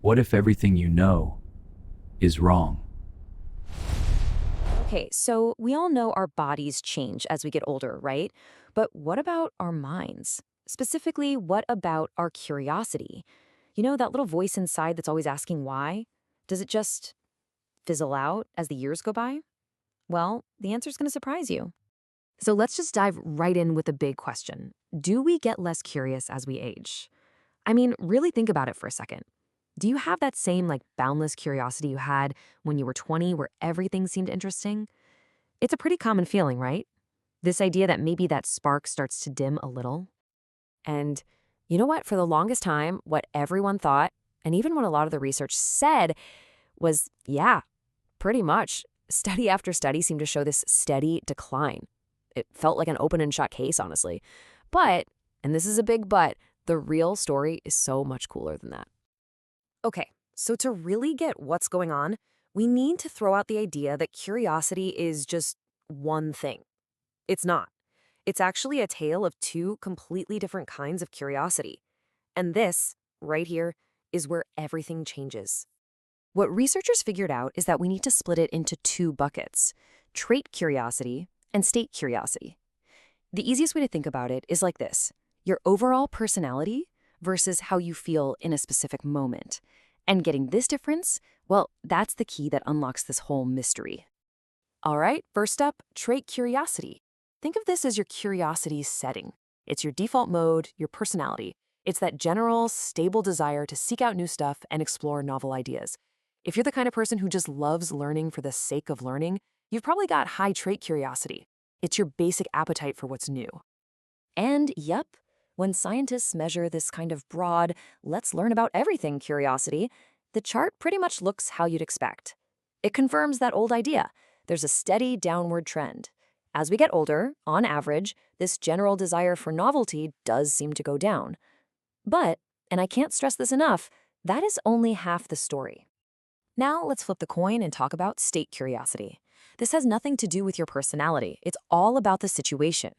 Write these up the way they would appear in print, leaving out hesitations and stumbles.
What if everything you know is wrong? Okay, so we all know our bodies change as we get older, right? But what about our minds? Specifically, what about our curiosity? You know, that little voice inside that's always asking why? Does it just fizzle out as the years go by? Well, the answer's going to surprise you. So let's just dive right in with the big question. Do we get less curious as we age? I mean, really think about it for a second. Do you have that same, boundless curiosity you had when you were 20 where everything seemed interesting? It's a pretty common feeling, right? This idea that maybe that spark starts to dim a little. And you know what? For the longest time, what everyone thought, and even what a lot of the research said, was yeah, pretty much. Study after study seemed to show this steady decline. It felt like an open and shut case, honestly. But, and this is a big but, the real story is so much cooler than that. Okay, so to really get what's going on, we need to throw out the idea that curiosity is just one thing. It's not. It's actually a tale of two completely different kinds of curiosity. And this, right here, is where everything changes. What researchers figured out is that we need to split it into two buckets: trait curiosity and state curiosity. The easiest way to think about it is like this: your overall personality versus how you feel in a specific moment. And getting this difference, well, that's the key that unlocks this whole mystery. All right, first up, trait curiosity. Think of this as your curiosity setting. It's your default mode, your personality. It's that general, stable desire to seek out new stuff and explore novel ideas. If you're the kind of person who just loves learning for the sake of learning, you've probably got high trait curiosity. It's your basic appetite for what's new. And yep, when scientists measure this kind of broad, let's learn about everything curiosity, the chart pretty much looks how you'd expect. It confirms that old idea. There's a steady downward trend. As we get older, on average, this general desire for novelty does seem to go down. But, and I can't stress this enough, that is only half the story. Now let's flip the coin and talk about state curiosity. This has nothing to do with your personality. It's all about the situation.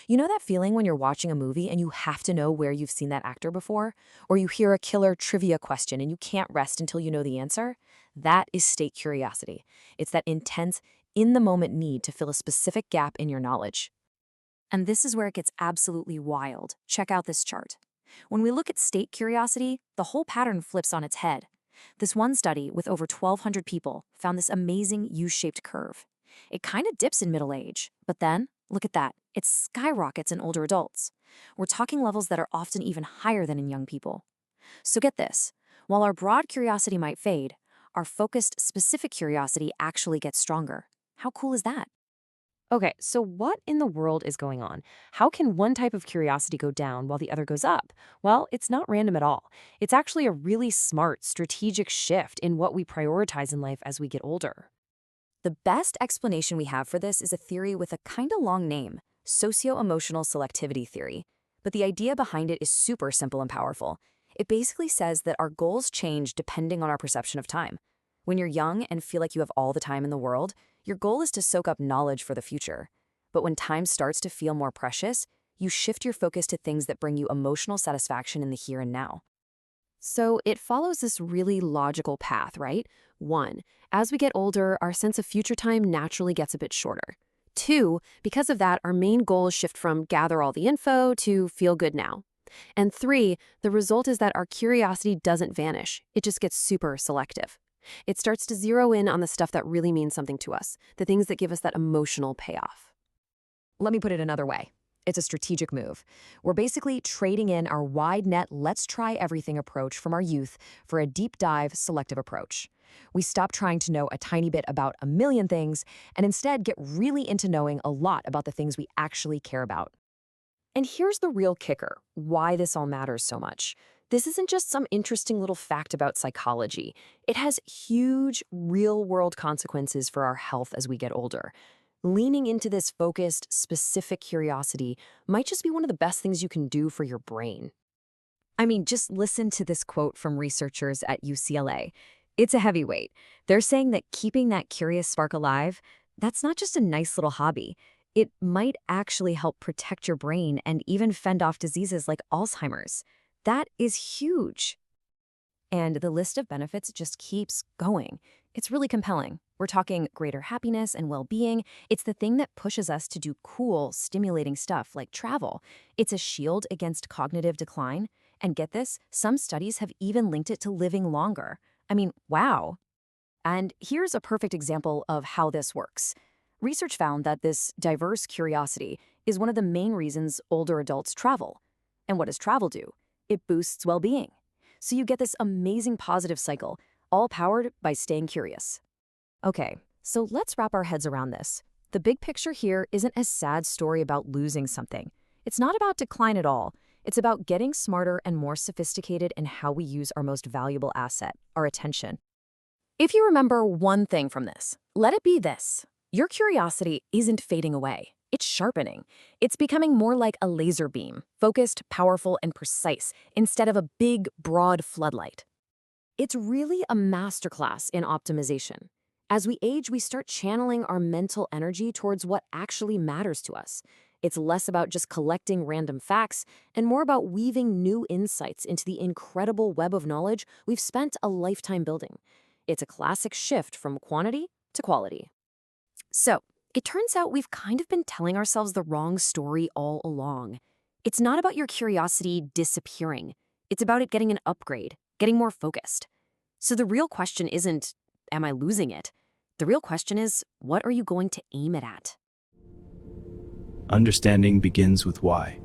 You know that feeling when you're watching a movie and you have to know where you've seen that actor before? Or you hear a killer trivia question and you can't rest until you know the answer? That is state curiosity. It's that intense, in-the-moment need to fill a specific gap in your knowledge. And this is where it gets absolutely wild. Check out this chart. When we look at state curiosity, the whole pattern flips on its head. This one study with over 1,200 people found this amazing U-shaped curve. It kind of dips in middle age, but then, look at that, it skyrockets in older adults. We're talking levels that are often even higher than in young people. So get this, while our broad curiosity might fade, our focused, specific curiosity actually gets stronger. How cool is that? Okay, so what in the world is going on? How can one type of curiosity go down while the other goes up? Well, it's not random at all. It's actually a really smart, strategic shift in what we prioritize in life as we get older. The best explanation we have for this is a theory with a kind of long name, socio-emotional selectivity theory. But the idea behind it is super simple and powerful. It basically says that our goals change depending on our perception of time. When you're young and feel like you have all the time in the world, your goal is to soak up knowledge for the future. But when time starts to feel more precious, you shift your focus to things that bring you emotional satisfaction in the here and now. So it follows this really logical path, right? 1, as we get older, our sense of future time naturally gets a bit shorter. 2, because of that, our main goals shift from gather all the info to feel good now. And 3, the result is that our curiosity doesn't vanish. It just gets super selective. It starts to zero in on the stuff that really means something to us, the things that give us that emotional payoff. Let me put it another way. It's a strategic move. We're basically trading in our wide net, let's try everything approach from our youth for a deep dive, selective approach. We stop trying to know a tiny bit about a million things and instead get really into knowing a lot about the things we actually care about. And here's the real kicker, why this all matters so much. This isn't just some interesting little fact about psychology. It has huge, real-world consequences for our health as we get older. Leaning into this focused, specific curiosity might just be one of the best things you can do for your brain. I mean, just listen to this quote from researchers at UCLA. It's a heavyweight. They're saying that keeping that curious spark alive, that's not just a nice little hobby. It might actually help protect your brain and even fend off diseases like Alzheimer's. That is huge. And the list of benefits just keeps going. It's really compelling. We're talking greater happiness and well-being. It's the thing that pushes us to do cool, stimulating stuff like travel. It's a shield against cognitive decline. And get this, some studies have even linked it to living longer. I mean, wow. And here's a perfect example of how this works. Research found that this diverse curiosity is one of the main reasons older adults travel. And what does travel do? It boosts well-being. So you get this amazing positive cycle, all powered by staying curious. Okay, so let's wrap our heads around this. The big picture here isn't a sad story about losing something. It's not about decline at all. It's about getting smarter and more sophisticated in how we use our most valuable asset, our attention. If you remember one thing from this, let it be this. Your curiosity isn't fading away. It's sharpening. It's becoming more like a laser beam, focused, powerful, and precise, instead of a big, broad floodlight. It's really a masterclass in optimization. As we age, we start channeling our mental energy towards what actually matters to us. It's less about just collecting random facts and more about weaving new insights into the incredible web of knowledge we've spent a lifetime building. It's a classic shift from quantity to quality. So, it turns out we've kind of been telling ourselves the wrong story all along. It's not about your curiosity disappearing. It's about it getting an upgrade, getting more focused. So the real question isn't, am I losing it? The real question is, what are you going to aim it at? Understanding begins with why.